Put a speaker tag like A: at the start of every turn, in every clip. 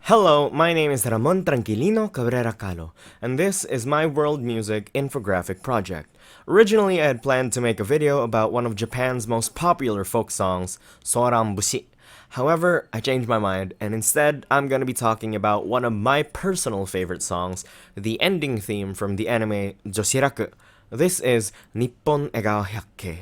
A: Hello, my name is Ramon Tranquilino Cabrera Calo, and this is my world music infographic project. Originally, I had planned to make a video about one of Japan's most popular folk songs, Wrldmus. However, I changed my mind, and instead, I'm gonna be talking about one of my personal favorite songs, the ending theme from the anime Joshiraku. This is Nippon笑顔百景.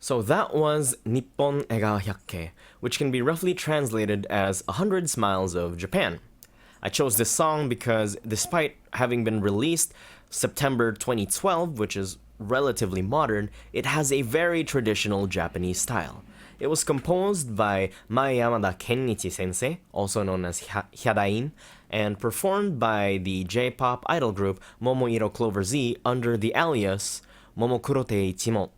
A: So that was Nippon笑顔百景, which can be roughly translated as 100 Smiles of Japan. I chose this song because despite having been released September 2012, which is relatively modern, it has a very traditional Japanese style. It was composed by Yamada Kennichi sensei, also known as Hyadain, and performed by the J-pop idol group Momoiro Clover Z under the alias Momokurote Ichimon.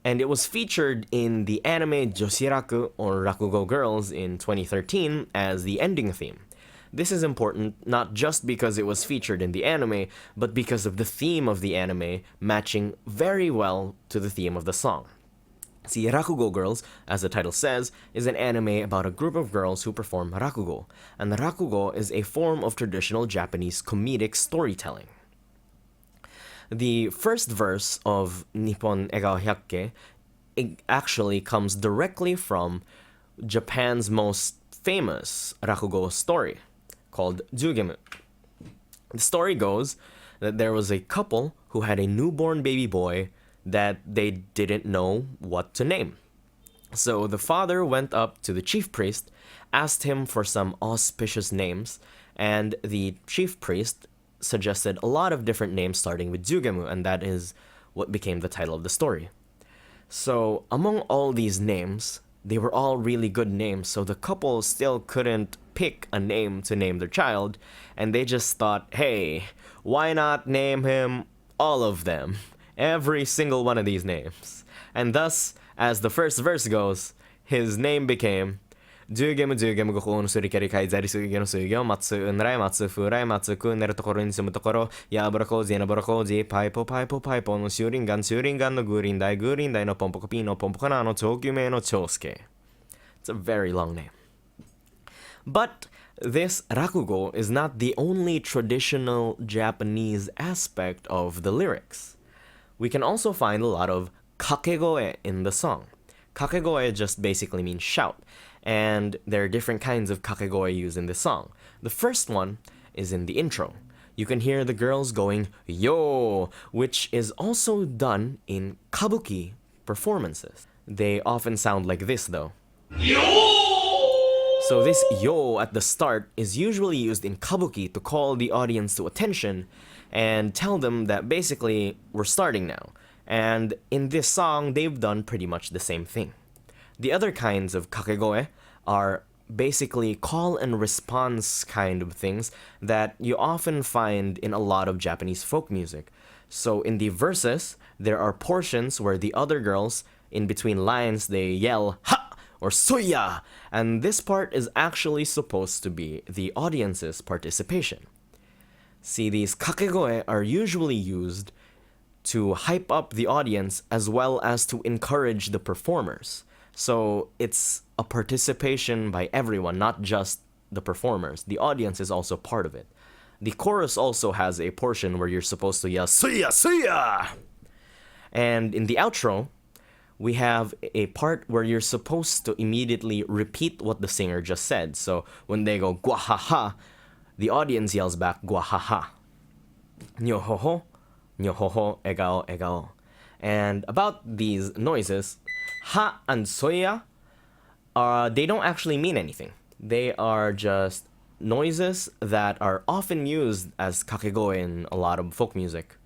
A: And it was featured in the anime Joshiraku or Rakugo Girls in 2013 as the ending theme. This is important not just because it was featured in the anime, but because of the theme of the anime matching very well to the theme of the song. See, Rakugo Girls, as the title says, is an anime about a group of girls who perform rakugo, and the rakugo is a form of traditional Japanese comedic storytelling. The first verse of Nippon笑顔百景actually comes directly from Japan's most famous rakugo story, called Jugemu. The story goes that there was a couple who had a newborn baby boy that they didn't know what to name. So the father went up to the chief priest, asked him for some auspicious names, and the chief priest suggested a lot of different names starting with Jugemu, and that is what became the title of the story. So among all these names, they were all really good names, so the couple still couldn't pick a name to name their child, and they just thought, hey, why not name him all of them? Every single one of these names. And thus, as the first verse goes, his name became Jugemu Goku no surikari kai zari sugi no sugyo matsu unrai matsu furai matsu kuneru tokoro ni sumu tokoro yaburokoji naborokoji paipo no shuringan no gurindai no pompokopi no pompokona no chokyume no chosuke. It's a very long name. But this rakugo is not the only traditional Japanese aspect of the lyrics. We can also find a lot of kakegoe in the song. Kakegoe just basically means shout, and there are different kinds of kakegoe used in this song. The first one is in the intro. You can hear the girls going yo, which is also done in kabuki performances. They often sound like this though. Yo! So this yo at the start is usually used in kabuki to call the audience to attention and tell them that basically we're starting now. And in this song, they've done pretty much the same thing. The other kinds of kakegoe are basically call and response kind of things that you often find in a lot of Japanese folk music. So in the verses, there are portions where the other girls, in between lines, they yell ha, or soya, and this part is actually supposed to be the audience's participation. See, these kakegoe are usually used to hype up the audience as well as to encourage the performers. So it's a participation by everyone, not just the performers. The audience is also part of it. The chorus also has a portion where you're supposed to yell, suya, suya! And in the outro, we have a part where you're supposed to immediately repeat what the singer just said. So when they go, guahaha, the audience yells back, guahaha. Nyohoho, nyohoho, egao, egao. And about these noises, ha and soya, they don't actually mean anything. They are just noises that are often used as kakegoe in a lot of folk music.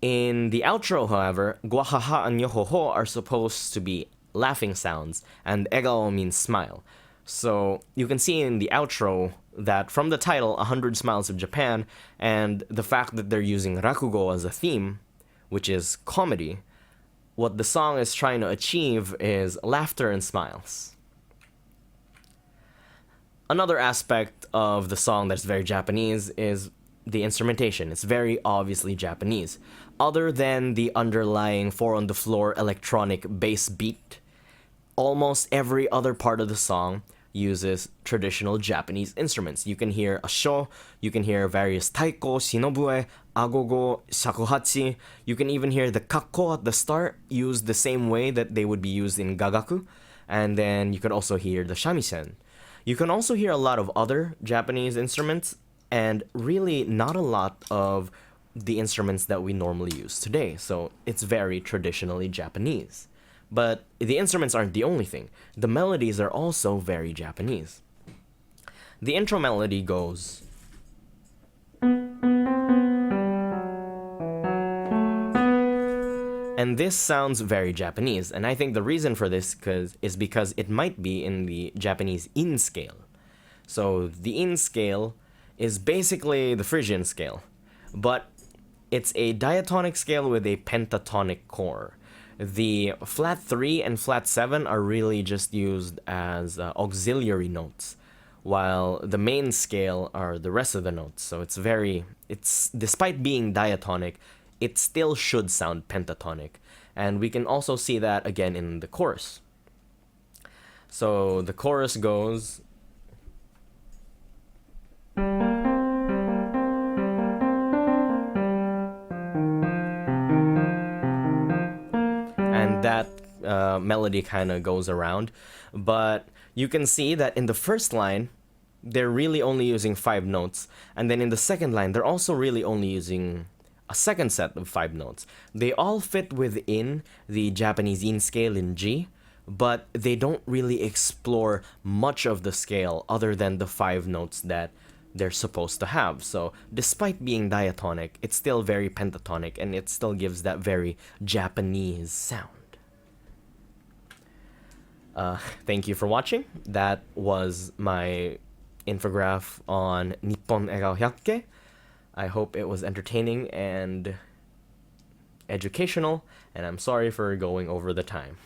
A: In the outro, however, guahaha and nyohoho are supposed to be laughing sounds, and egao means smile. So you can see in the outro that from the title, 100 Smiles of Japan, and the fact that they're using rakugo as a theme, which is comedy, what the song is trying to achieve is laughter and smiles. Another aspect of the song that's very Japanese is the instrumentation. It's very obviously Japanese. Other than the underlying 4-on-the-floor electronic bass beat, almost every other part of the song uses traditional Japanese instruments. You can hear a sho, you can hear various taiko, shinobue, agogo, shakuhachi. You can even hear the kakko at the start used the same way that they would be used in gagaku. And then you can also hear the shamisen. You can also hear a lot of other Japanese instruments, and really not a lot of the instruments that we normally use today. So it's very traditionally Japanese. But the instruments aren't the only thing. The melodies are also very Japanese. The intro melody goes... And this sounds very Japanese, and I think the reason for this is because it might be in the Japanese in scale. So the in scale is basically the Phrygian scale, but it's a diatonic scale with a pentatonic core. The flat 3 and flat 7 are really just used as auxiliary notes, while the main scale are the rest of the notes. So it's despite being diatonic, it still should sound pentatonic. And we can also see that again in the chorus. So the chorus goes... And that melody kind of goes around. But you can see that in the first line, they're really only using 5 notes. And then in the second line, they're also really only using a second set of 5 notes. They all fit within the Japanese in scale in G, but they don't really explore much of the scale other than the 5 notes that they're supposed to have. So despite being diatonic, it's still very pentatonic, and it still gives that very Japanese sound. Thank you for watching. That was my infograph on Nippon笑顔百景. I hope it was entertaining and educational, and I'm sorry for going over the time.